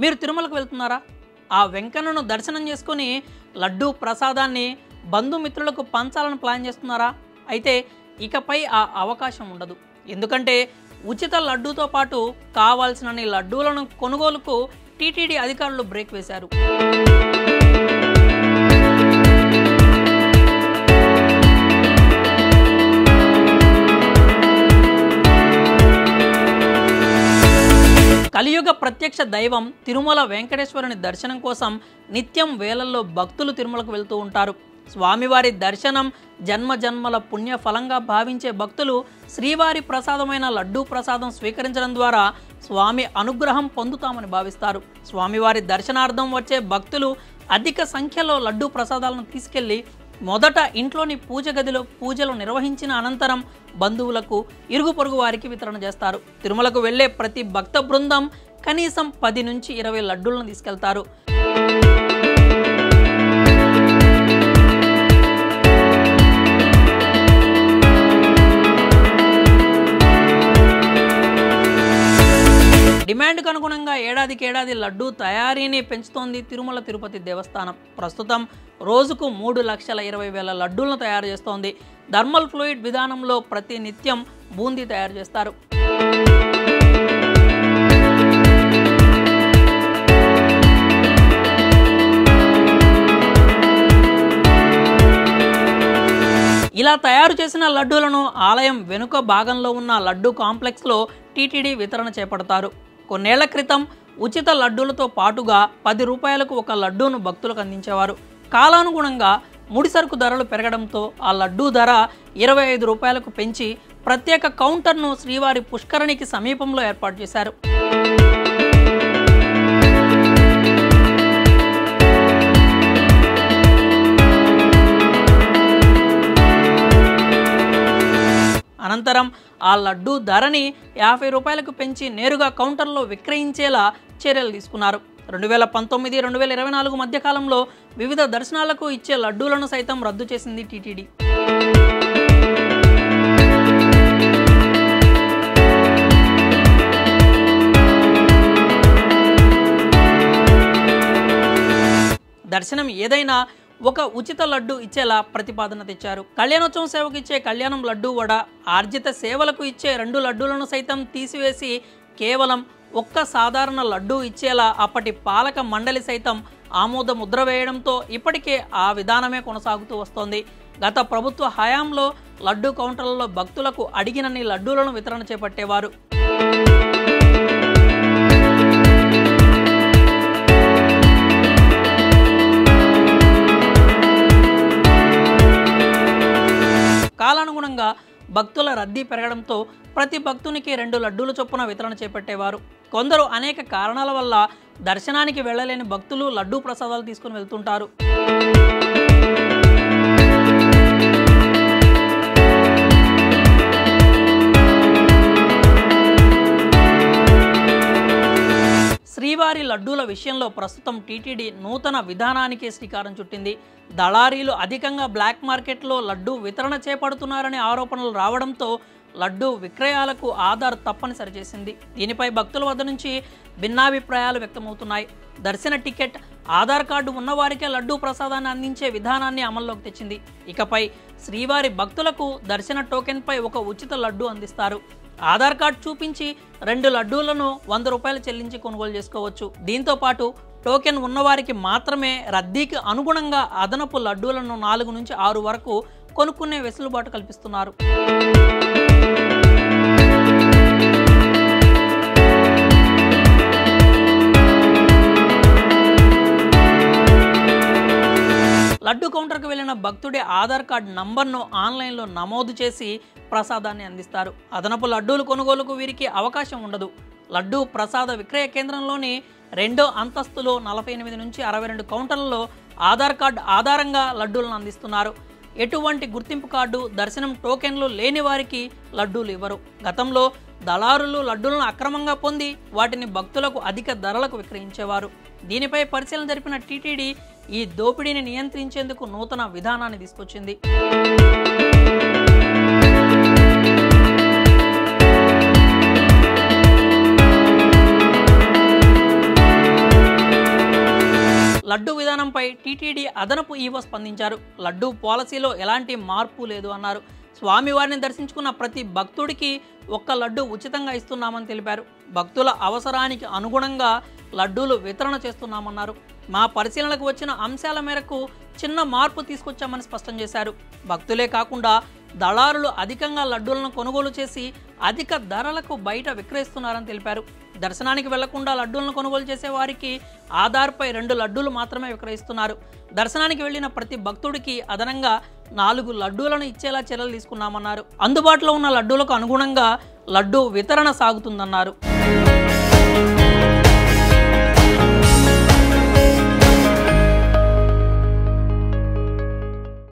మీరు తిరుమలకు వెళ్తున్నారా? ఆ వెంకన్నను దర్శనం చేసుకొని లడ్డూ ప్రసాదాన్ని బంధుమిత్రులకు పంచాలని ప్లాన్ చేస్తున్నారా? అయితే ఇకపై ఆ అవకాశం ఉండదు. ఎందుకంటే ఉచిత లడ్డూతో పాటు కావాల్సినన్ని లడ్డూలను కొనుగోలుకు టీటీడీ అధికారులు బ్రేక్ వేశారు. కలియుగ ప్రత్యక్ష దైవం తిరుమల వెంకటేశ్వరుని దర్శనం కోసం నిత్యం వేలల్లో భక్తులు తిరుమలకు వెళ్తూ ఉంటారు. స్వామివారి దర్శనం జన్మ జన్మల పుణ్య ఫలంగా భావించే భక్తులు శ్రీవారి ప్రసాదమైన లడ్డూ ప్రసాదం స్వీకరించడం ద్వారా స్వామి అనుగ్రహం పొందుతామని భావిస్తారు. స్వామివారి దర్శనార్థం వచ్చే భక్తులు అధిక సంఖ్యలో లడ్డూ ప్రసాదాలను తీసుకెళ్లి మొదట ఇంట్లోని పూజ గదిలో పూజలు నిర్వహించిన అనంతరం బంధువులకు, ఇరుగు పొరుగు వారికి వితరణ చేస్తారు. తిరుమలకు వెళ్లే ప్రతి భక్త బృందం కనీసం 10 నుంచి 20 లడ్డూలను తీసుకెళ్తారు. డిమాండ్కు అనుగుణంగా ఏడాదికేడాది లడ్డూ తయారీని పెంచుతోంది తిరుమల తిరుపతి దేవస్థానం. ప్రస్తుతం రోజుకు 3,20,000 లడ్డూలను తయారు చేస్తోంది. థర్మల్ ఫ్లూయిడ్ విధానంలో ప్రతి నిత్యం బూందీ తయారు చేస్తారు. ఇలా తయారు చేసిన లడ్డూలను ఆలయం వెనుక భాగంలో ఉన్న లడ్డూ కాంప్లెక్స్లో టీటీడీ వితరణ చేపడతారు. కొన్నేళ్ల క్రితం ఉచిత లడ్డూలతో పాటుగా 10 రూపాయలకు ఒక లడ్డూను భక్తులకు అందించేవారు. కాలానుగుణంగా ముడిసరుకు ధరలు పెరగడంతో ఆ లడ్డూ ధర 25 రూపాయలకు పెంచి ప్రత్యేక కౌంటర్ను శ్రీవారి పుష్కరిణికి సమీపంలో ఏర్పాటు చేశారు. అనంతరం ఆ లడ్డూ ధరని 50 రూపాయలకు పెంచి నేరుగా కౌంటర్లో విక్రయించేలా చర్యలు తీసుకున్నారు. 2019-2024 మధ్యకాలంలో వివిధ దర్శనాలకు ఇచ్చే లడ్డూలను సైతం రద్దు చేసింది టీటీడీ. దర్శనం ఏదైనా ఒక ఉచిత లడ్డు ఇచ్చేలా ప్రతిపాదన తెచ్చారు. కళ్యాణోత్సవం సేవకు ఇచ్చే కళ్యాణం లడ్డూ వడ, ఆర్జిత సేవలకు ఇచ్చే 2 లడ్డూలను సైతం తీసివేసి కేవలం ఒక్క సాధారణ లడ్డూ ఇచ్చేలా అప్పటి పాలక మండలి సైతం ఆమోద ముద్ర వేయడంతో ఇప్పటికే ఆ విధానమే కొనసాగుతూ వస్తోంది. గత ప్రభుత్వ హయాంలో లడ్డూ కౌంటర్లలో భక్తులకు అడిగినన్ని లడ్డూలను వితరణ చేపట్టేవారు. కాలానుగుణంగా భక్తుల రద్దీ పెరగడంతో ప్రతి భక్తునికి 2 లడ్డూల చొప్పున వితరణ చేపట్టేవారు. కొందరు అనేక కారణాల వల్ల దర్శనానికి వెళ్లలేని భక్తులు లడ్డూ ప్రసాదాలు తీసుకుని వెళ్తుంటారు. శ్రీవారి లడ్డూల విషయంలో ప్రస్తుతం టీటీడీ నూతన విధానానికి శ్రీకారం చుట్టింది. దళారీలు అధికంగా బ్లాక్ మార్కెట్లో లడ్డూ వితరణ చేపడుతున్నారనే ఆరోపణలు రావడంతో లడ్డూ విక్రయాలకు ఆధార్ తప్పనిసరి చేసింది. దీనిపై భక్తుల వద్ద నుంచి భిన్నాభిప్రాయాలు వ్యక్తమవుతున్నాయి. దర్శన టికెట్, ఆధార్ కార్డు ఉన్నవారికే లడ్డూ ప్రసాదాన్ని అందించే విధానాన్ని అమల్లోకి తెచ్చింది. ఇకపై శ్రీవారి భక్తులకు దర్శన టోకెన్పై ఒక ఉచిత లడ్డూ అందిస్తారు. ఆధార్ కార్డు చూపించి 2 లడ్డూలను 100 రూపాయలు చెల్లించి కొనుగోలు చేసుకోవచ్చు. దీంతో పాటు టోకెన్ ఉన్నవారికి మాత్రమే రద్దీకి అనుగుణంగా అదనపు లడ్డూలను 4 నుంచి 6 వరకు కొనుక్కునే వెసులుబాటు కల్పిస్తున్నారు. లడ్డూ కౌంటర్కు వెళ్లిన భక్తుడి ఆధార్ కార్డు నంబర్ను ఆన్లైన్లో నమోదు చేసి ప్రసాదాన్ని అందిస్తారు. అదనపు లడ్డూలు కొనుగోలుకు వీరికి అవకాశం ఉండదు. లడ్డూ ప్రసాద విక్రయ కేంద్రంలోని 2వ అంతస్తులో 48 నుంచి 62 కౌంటర్లలో ఆధార్ కార్డు ఆధారంగా లడ్డూలను అందిస్తున్నారు. ఎటువంటి గుర్తింపు కార్డు, దర్శనం టోకెన్లు లేని వారికి లడ్డూలు ఇవ్వరు. గతంలో దళారులు లడ్డూలను అక్రమంగా పొంది వాటిని భక్తులకు అధిక ధరలకు విక్రయించేవారు. దీనిపై పరిశీలన జరిపిన టీటీడీ ఈ దోపిడీని నియంత్రించేందుకు నూతన విధానాన్ని తీసుకొచ్చింది. లడ్డు విధానంపై టీటీడీ అదనపు ఈవో స్పందించారు. లడ్డు పాలసీలో ఎలాంటి మార్పు లేదు అన్నారు. స్వామివారిని దర్శించుకున్న ప్రతి భక్తుడికి ఒక్క లడ్డు ఉచితంగా ఇస్తున్నామని తెలిపారు. భక్తుల అవసరానికి అనుగుణంగా లడ్డూలు వితరణ చేస్తున్నామన్నారు. మా పరిశీలనకు వచ్చిన అంశాల మేరకు చిన్న మార్పు తీసుకొచ్చామని స్పష్టం చేశారు. భక్తులే కాకుండా దళారులు అధికంగా లడ్డూలను కొనుగోలు చేసి అధిక ధరలకు బయట విక్రయిస్తున్నారని తెలిపారు. దర్శనానికి వెళ్లకుండా లడ్డూలను కొనుగోలు చేసే వారికి ఆధార్పై 2 లడ్డూలు మాత్రమే విక్రయిస్తున్నారు. దర్శనానికి వెళ్లిన ప్రతి భక్తుడికి అదనంగా 4 లడ్డూలను ఇచ్చేలా చర్యలు తీసుకున్నామన్నారు. అందుబాటులో ఉన్న లడ్డూలకు అనుగుణంగా లడ్డూ వితరణ సాగుతుందన్నారు.